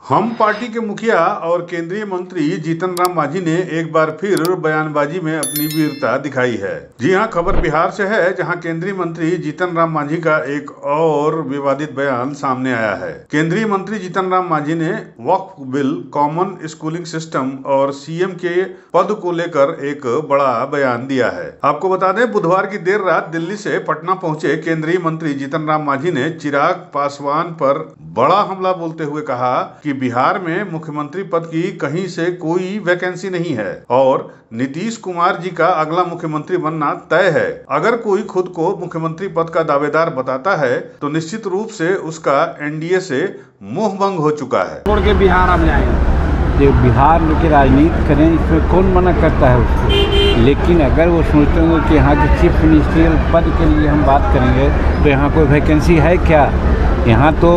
हम पार्टी के मुखिया और केंद्रीय मंत्री जीतन राम मांझी ने एक बार फिर बयानबाजी में अपनी वीरता दिखाई है। जी हां, खबर बिहार से है, जहां केंद्रीय मंत्री जीतन राम मांझी का एक और विवादित बयान सामने आया है। केंद्रीय मंत्री जीतन राम मांझी ने वक्फ बिल, कॉमन स्कूलिंग सिस्टम और सीएम के पद को लेकर एक बड़ा बयान दिया है। आपको बता दें, बुधवार की देर रात दिल्ली से पटना पहुंचे केंद्रीय मंत्री जीतन राम मांझी ने चिराग पासवान पर बड़ा हमला बोलते हुए कहा कि बिहार में मुख्यमंत्री पद की कहीं से कोई वैकेंसी नहीं है और नीतीश कुमार जी का अगला मुख्यमंत्री बनना तय है। अगर कोई खुद को मुख्यमंत्री पद का दावेदार बताता है तो निश्चित रूप से उसका एनडीए से मोह भंग हो चुका है। छोड़ के बिहार अब जाएंगे। जो बिहार की राजनीति करें, इसमें कौन मना करता है उसको। लेकिन अगर वो सोचते होंगे कि यहाँ के चीफ मिनिस्ट्रियल पद के लिए हम बात करेंगे तो यहाँ कोई वैकेंसी है क्या। यहाँ तो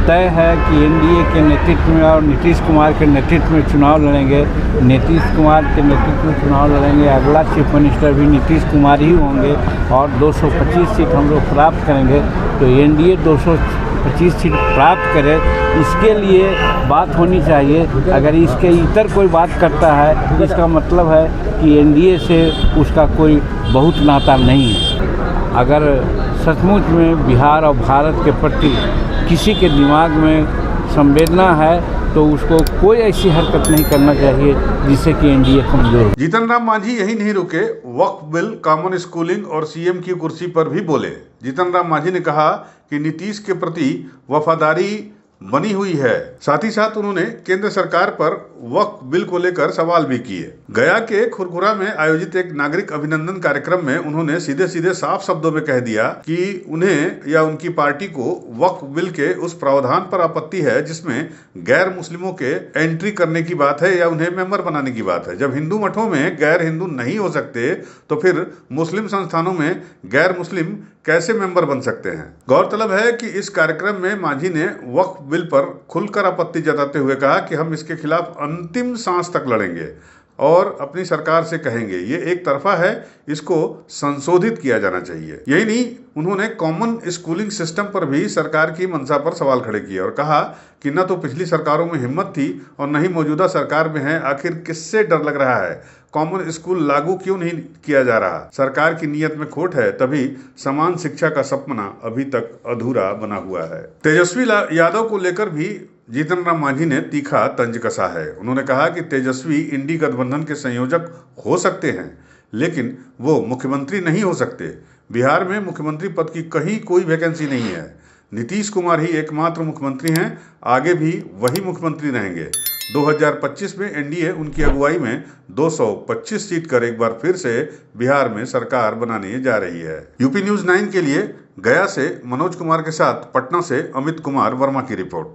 तय है कि एनडीए के नेतृत्व में और नीतीश कुमार के नेतृत्व में चुनाव लड़ेंगे। नीतीश कुमार के नेतृत्व में चुनाव लड़ेंगे, अगला चीफ मिनिस्टर भी नीतीश कुमार ही होंगे और 225 सीट हम लोग प्राप्त करेंगे। तो एनडीए 225 सीट प्राप्त करे, इसके लिए बात होनी चाहिए। अगर इसके इतर कोई बात करता है, इसका मतलब है कि एनडीए से उसका कोई बहुत नाता नहीं है। अगर सचमुच में बिहार और भारत के प्रति किसी के दिमाग में संवेदना है तो उसको कोई ऐसी हरकत नहीं करना चाहिए जिससे कि एनडीए कमजोर हो। जीतन राम मांझी यही नहीं रुके, वक्फ बिल, कॉमन स्कूलिंग और सीएम की कुर्सी पर भी बोले। जीतन राम मांझी ने कहा कि नीतीश के प्रति वफादारी बनी हुई है। साथ ही साथ उन्होंने केंद्र सरकार पर वक्फ बिल को लेकर सवाल भी किए। गया के खुरखुरा में आयोजित एक नागरिक अभिनंदन कार्यक्रम में उन्होंने सीधे सीधे साफ शब्दों में कह दिया कि उन्हें या उनकी पार्टी को वक्फ बिल के उस प्रावधान पर आपत्ति है जिसमें गैर मुस्लिमों के एंट्री करने की बात है या उन्हें मेंबर बनाने की बात है। जब हिंदू मठों में गैर हिंदू नहीं हो सकते तो फिर मुस्लिम संस्थानों में गैर मुस्लिम कैसे मेंबर बन सकते हैं। गौरतलब है कि इस कार्यक्रम में मांझी ने वक्फ बिल पर खुलकर आपत्ति जताते हुए कहा कि हम इसके खिलाफ अंतिम सांस तक लड़ेंगे और अपनी सरकार से कहेंगे ये एक तरफा है, इसको संशोधित किया जाना चाहिए। यही नहीं, उन्होंने कॉमन स्कूलिंग सिस्टम पर भी सरकार की मंशा पर सवाल खड़े किए और कहा कि न तो पिछली सरकारों में हिम्मत थी और न ही मौजूदा सरकार में है। आखिर किससे डर लग रहा है? कॉमन स्कूल लागू क्यों नहीं किया जा रहा? सरकार की नीयत में खोट है, तभी समान शिक्षा का सपना अभी तक अधूरा बना हुआ है। तेजस्वी यादव को लेकर भी जीतन राम मांझी ने तीखा तंज कसा है। उन्होंने कहा कि तेजस्वी इंडी गठबंधन के संयोजक हो सकते हैं लेकिन वो मुख्यमंत्री नहीं हो सकते। बिहार में मुख्यमंत्री पद की कहीं कोई वैकेंसी नहीं है। नीतीश कुमार ही एकमात्र मुख्यमंत्री हैं, आगे भी वही मुख्यमंत्री रहेंगे। 2025 में एनडीए उनकी अगुवाई में 225 सीट कर एक बार फिर से बिहार में सरकार बनाने जा रही है। यूपी न्यूज़ 9 के लिए गया से मनोज कुमार के साथ पटना से अमित कुमार वर्मा की रिपोर्ट।